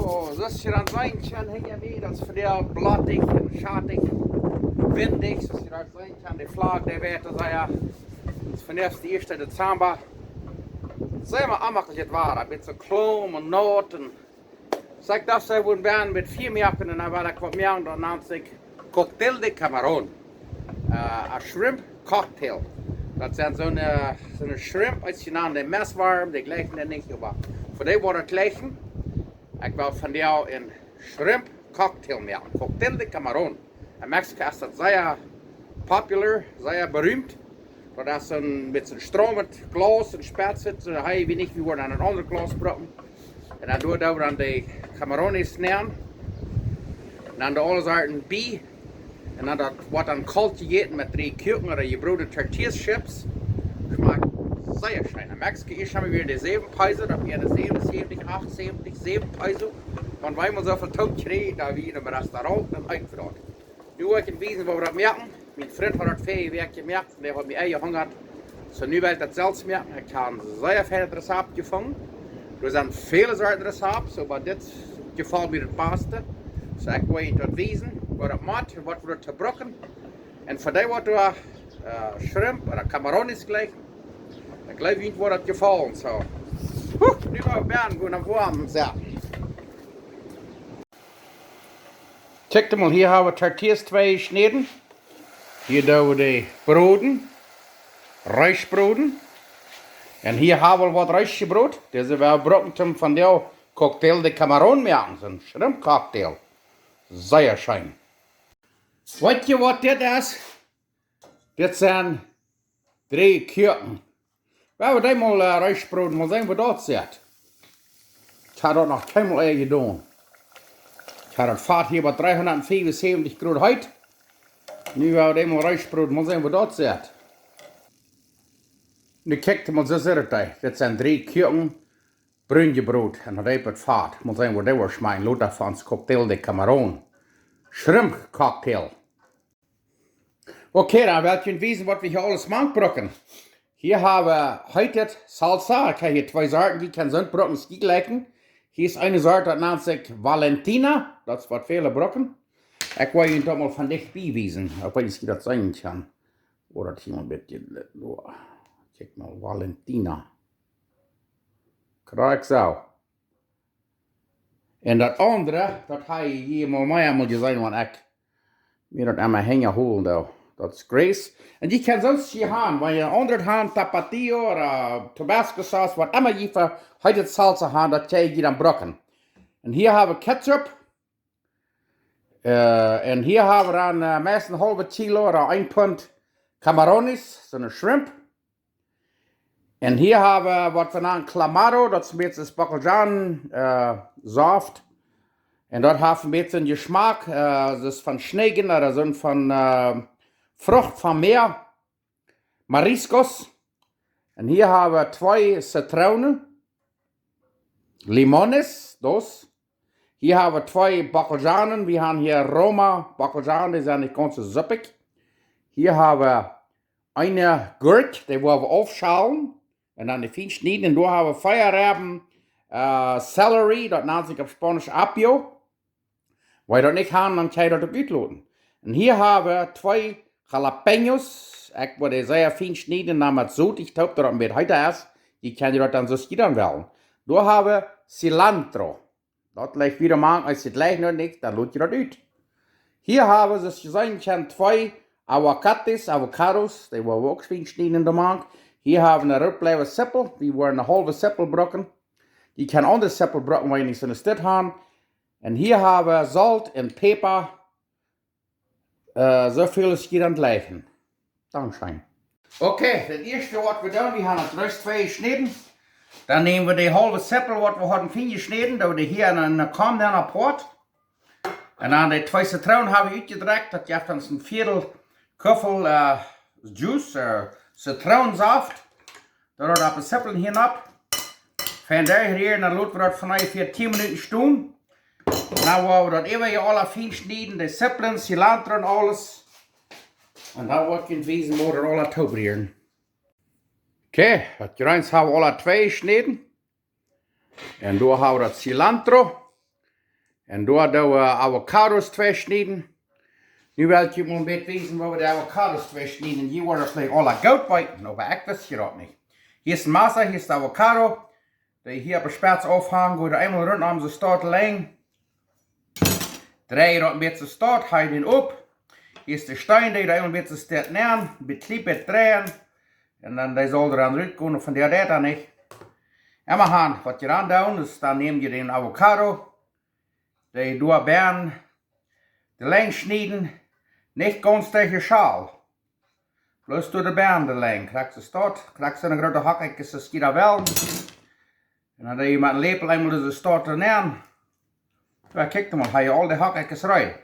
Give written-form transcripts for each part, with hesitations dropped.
So, das ist hier ein Seinchen hinter das ist für der blattig und schattig, windig. Das ist hier ein Seinchen, die Flagge, der Wert, das ist von der 1. Dezember. Sehr mal anmachlich war, mit so Klum und Not und sag das, wo ein Band mit 4 Märkten und dann war da kommt mehr und dann nennt sich Cocktail de Camaron. Ein Shrimp Cocktail. Das sind so eine Shrimp, als je naam de mes warm, die gleichen dann nicht, aber für die wurde es gleichen. Ich will von dir ein Shrimp Cocktail machen. Cocktail de Camaron. In Mexiko ist das sehr popular, sehr berühmt. Dat is met zo'n stromend glas en spet zit, dan ga je niet weer aan een ander glas brokken. En dan doe je daar aan de camarones snijden. En dan de alle zaken bij. En dan dat wordt dan koud gegeten met 3 kuken of je broodde tortillas chips. Schmeckt sehr schön. In Mexiko ist schon wieder die 7 Peso, da wir 77, 78, 7 Peso. Und weil man so viel Tod kriegt, da wir in einem Restaurant dann eingefragt. Nu heb ik een wezen waar we dat merken. Mijn vriend had dat veel werk gemerkt, der hat mich eingehungert. So, nu wil ik dat zelfs merken. Ik heb een zeer fijn Rezept gevonden. Er zijn vele soorten recepten, maar dit gefällt mir het beste. So, ik wil je dat wezen, wat het moet, wat we te brokken. En voor die wordt er shrimp of camarones gleich. Ik geloof niet wat het gefallen. So, nu gaan we bijna gaan naar warm zetten. Kijk mal, hier haben wir Tortillas 2 geschnitten. Hier doen we die broden, Reisbroden. En hier hebben we wat Reisgebrood. Deze wel brokken van de Cocktail de Camaron maken, zo'n Shrimp Cocktail. Zeer schön. Weet je wat dit is? Dit zijn 3 kuken. We hebben eenmaal Reisbroden, maar zien we dat zit. Ik heb dat nog keinmal gedaan. Ik had het vat hier bij 375 graden heet. Nu hebben we eenmaal Reisbrood, maar zien we dat zit. Nu kijkt maar zo zit het. Dit zijn 3 kuken bruingebrood en dat heeft het vat. Maar zien we dat was mijn Luther van Cocktail de Camaron. Shrimp Cocktail. Oké, dan wil je weten wat we hier alles maken. Hier hebben we Heetet salsa. Ik heb hier 2 soorten die kan zo'n brokken skiegelijken. Hier is een soort dat nennt zich Valentina. Dat is wat vele brokken. Ik wil je toch mal van dichtbij wijzen. Ik weet niet of dat zijn kan. Of dat hier een beetje door. Kijk maar, Valentina. Krijg zo. En dat andere, dat ga je hier maar mij allemaal gezien, want ik moet dat aan mijn hangen holen. Dat is Grace. En die kan sonst hier haben, weil je een andere hand Tapatio of Tabasco sauce, wat immer je voor Heetet salsa haben, dat krijg je dan brokken. En hier hebben we catsup. En hier hebben we dan meest een halve kilo of 1 pond camarones, zo'n shrimp. En hier hebben we wat we noemen Clamato, dat is een beetje bakkeljan saft. En dat heeft een beetje een geschmack, dat is van Schneegen oder so van Frucht van Meer, Mariscos. En hier hebben we 2 zitronen, limones, dos. Hier hebben we 2 bakkeljanen, we hebben hier Roma bakkeljanen, die zijn niet ganz so suppig. Hier hebben we eine gurjk, die wollen we aufschalen. En dan de fijn snijden. En daar hebben we 4 rebben celery, dat nennt sich op Spanisch apio. Weil dat niet gaan, dan kan je dat ook uitloten. En hier hebben we 2 jalapeños. Ik wil die zeer fijn snijden, dan met zout. Ik hoop dat het een beetje heiter is. Je kan je dat dan zo schieten wel. Daar hebben we cilantro. Dat ligt wieder mal, als je het ligt nog niet, dan loot je dat uit. Hier hebben we, zoals je ziet, 2 avocados. Die willen we ook fijn snijden dan maken. Hier hebben we een rotblijve Vzzippel, die worden een halve Vzzippel brokken. Je kan andere Vzzippel brokken waar je niet zo'n stit hebben. En hier hebben we zout en päppa. Zoveel is hier aan het lijken. Dankzij. Oké, het eerste wat we doen, we gaan het rust 2 gesneden. Dan nemen we de halve Vzzippel wat we hadden fijn gesneden, dat we hier in een kam dan apart. En dan de 2 citronen hebben we uitgedrekt, dat geeft ons een 4 kuffel juice, citronensaft. Daar hebben we Vzzippel hierop. Van daar hier, dan laten we dat vanuit 4 10 minuten stoom. Dan willen we dat even alle fijn snijden, de Vzzippelen, cilantro en alles. En dan wordt je wezen moeten alle toebreken. Oké, het grijns hebben we alle 2 gesneden. En daar hebben we dat cilantro. En daar doen we avocados snijden. Nu wil ik je maar een beetje wijzen waar we de avocados snijden. Hier worden vielleicht alle goud bij. Nou, maar ik wist je dat niet. Hier is de massa, hier is de avocado. Die hier op de spits afhangen. Gooi er eenmaal rond om ze start te leggen. Draai je dat een beetje start, haal je den op. Hier is de stein, die je eenmaal een beetje start neer. Een beetje kliep draaien. En dan die zal er aan uitkomen, van der dat dan niet. En maar gaan, wat je dan doet, dus dan neem je den avocado. Die doorberen. De lijn snijden. Niet ganz tegen schaal. Bloß door de beren de lijn. Krijg ze start. Krijg ze een grote hak, is het schiet wel. En dan doe je met een lepel eenmaal de start erin. Ja, kijk dan maar, ga je al die hakjes rijden.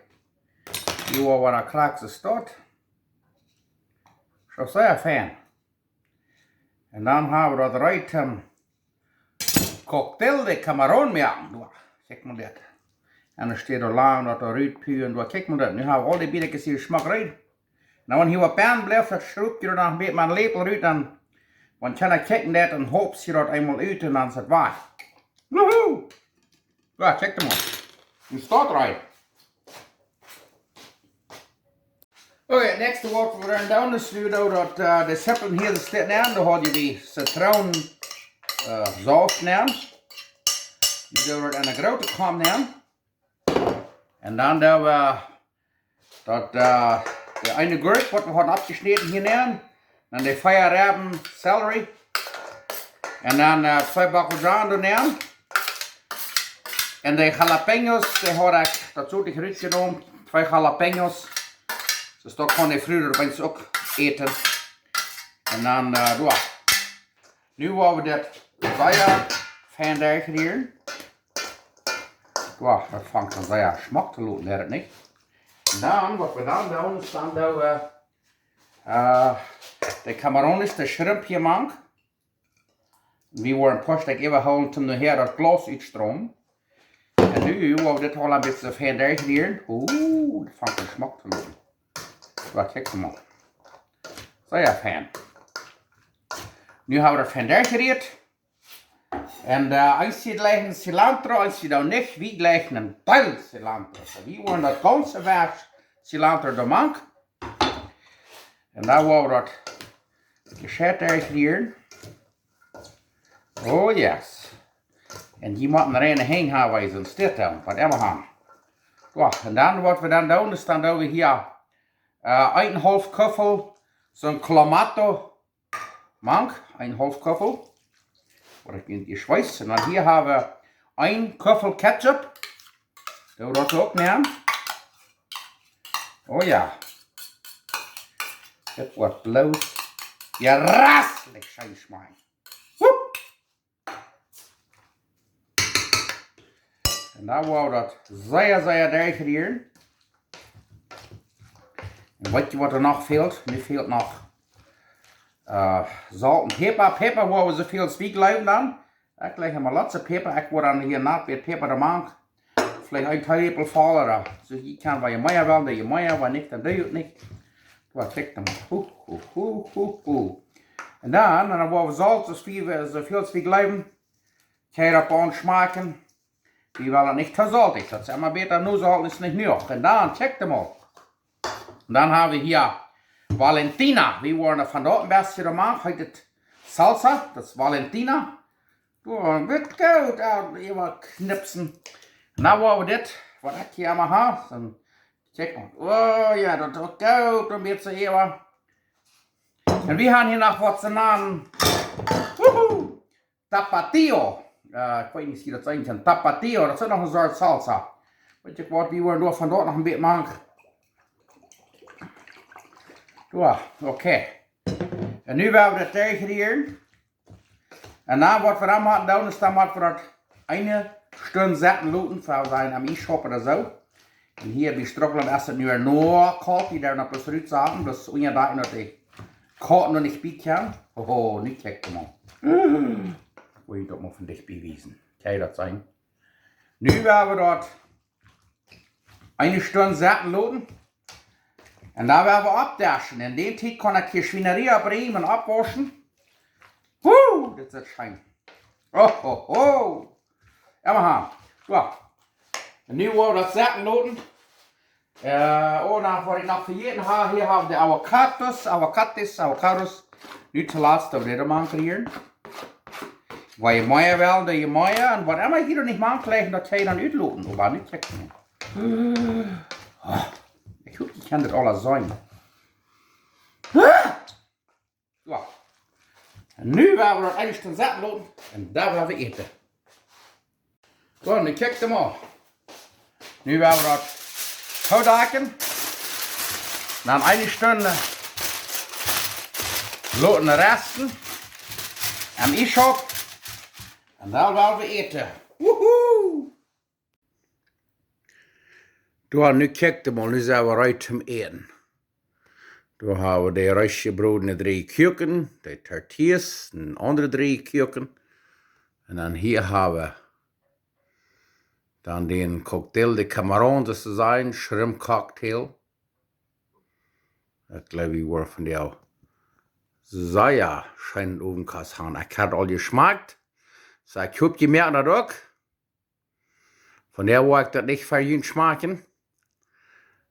Hier waar de krijg ze start. Zo zeer fijn. En dan hebben we dat eruit cocktail de camarones maken. Kijk maar dit. En dan staat er lang dat eruit puren. Kijk maar dit. Nu hebben we al die billetjes hier smak eruit. Nou, wanneer hier wat pan blijft, dat schroep je er nog een beetje met een lepel eruit. En dan kan je kijken dat en hoop je dat eenmaal uit en dan is het waar. Woehoe! Ja, kijk dan maar. Nu staat eruit. Oké, next wat we gaan doen is nu dat de Vzzippel hier staat neer. Dan had je die citronen saft neer. Nu doen we het in een grote kam neer. En dan doen we dat de ene gurjk wat we hadden afgesneden hier neer. Dan de 4 rebben celery. En dan 2 bakken neer. En de jalapeños, die had ik, dat zo ik eruit genomen. 2 jalapeños. Dus dat kan ik vroeger opeens ook eten. En dan, nu gaan we dit zeer fijn hier. Wow, dat vangt dan zeer smak te lopen, dat niet. En dan, wat we dan doen, is dan doen we de camarones, de shrimp hier maken. We worden pas even houden toen de heer dat glas uitstroom. En nu gaan we dit al een beetje fijn hier. Oeh, dat vangt een smak te lopen. Wat kijk maar. Zeer fijn. Nu hebben we er fijn gereed. En als je leggen cilantro, als je dan niet, wie leggen een teil cilantro. So, we worden dat ganze wesh cilantro de mank. En dan gaan we dat geschet hier. Oh yes. En die moeten er een heen hebben als een stil doen, wat we gaan. Ja, en dan wat we dan doen, is dan doen we hier 1,5 kuffel zo'n Clamato mank, 1,5 kuffel. Wat ik in die schweiß. En dan hier hebben we 1 kuffel catsup. Doe dat ook neer. Oh ja. Dit wordt bloot. Ja, raselijk zijn smaak. En dan wou dat zeer erg hier. En weet je wat er nog veelt? Nu veelt nog zout en peper. Peper waar we zoveel zwiek blijven dan. Ik leg maar laatste peper. Ik word dan hier nat weer peper te maken. Vielleicht een telepel vallen. Dus je kan waar je meer wil, dat je meer, waar niet, dan doe je het niet. Wat kijk dan maar. En dan waar we zout zoveel zwiek blijven. Kan je dat aansmaken. Die willen niet te salzig. Dat is maar beter nu zout is niet genoeg. En dan check hem op. Dan hebben we hier Valentina. We worden vandaag een beetje gemaakt. Heetet salsa. Dat is Valentina. Een beetje koud. Even knipsen. En dan hebben we dit. Wat ik hier allemaal heb. Dan check maar. Oh ja, dat is koud. Een beetje even. En we gaan hier nog wat ze namen. Tapatio. Ik weet niet of je dat zijn kan. Tapatio. Dat is nog een soort salsa. Weet je wat? Die worden door vandaag nog een beetje maken. Ja, oké. En nu hebben we het tegen hier. En dan wat we dan moeten doen, is dan moeten we dat eine schtund zetten luten, voor zijn am e-shop of zo. En hier die struggelen, als het nu nog koud, die daar nog plus eruit zaten, dus onderdag nog die koud nog niet bieden kan. Oh, niet kijk man. Wil je dat maar van dicht bewijzen. Kan je dat zijn? Nu hebben we dat eine schtund zetten luten. En daar werden we opdaschen. In die tijd kon ik hier Schweinerie opbrengen en opwaschen. Woe, dit is schijn. Oh. Ja, maar gaan. Ja. En nu wordt dat zetten loten. Wat ik nog vergeten heb, hier hebben we de avocados. Nu te laatst dat we dit maken hier. Waar je mooier wel, dat je mooier. En wat immer hier niet maakt, leggen dat jij dan uitloten. Maar niet checken. Ik hoop, je kan dit alles zijn. Ja. En nu gaan we dat eigenlijk ten zetten loten. En daar gaan we eten. Zo, nu kijk hem maar. Nu gaan we dat uitdaken. Dan een stunde loten de resten. En ik op. En dan gaan we eten. Woehoe! Nu kijk hem maar, nu zijn we uit om eten. Dan hebben we de rustgebroedene 3 kuken, de tortillas, en andere 3 kuken. En dan hier hebben we dan den cocktail, de camarones, dat ze zijn, shrimp cocktail. Ik geloof, die wordt van jou sehr schön ovenkast gaan. Ik had al geschmackt. So, ik hoop, je merkt dat ook. Van der wil ik dat niet voor jullie smaken.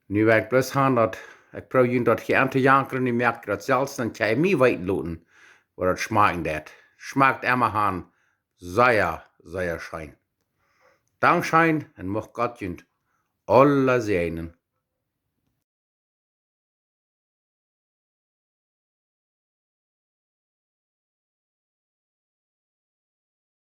Nu wil ik bloos gaan dat ik probeer jullie dat je aan te jankeren. Nu merk je dat zelfs, dan kan je mij weten laten, wat het smaken dat. Schmeckt immer aan sehr, sehr schön. Dankeschön und mag Gott jullie alle segnen.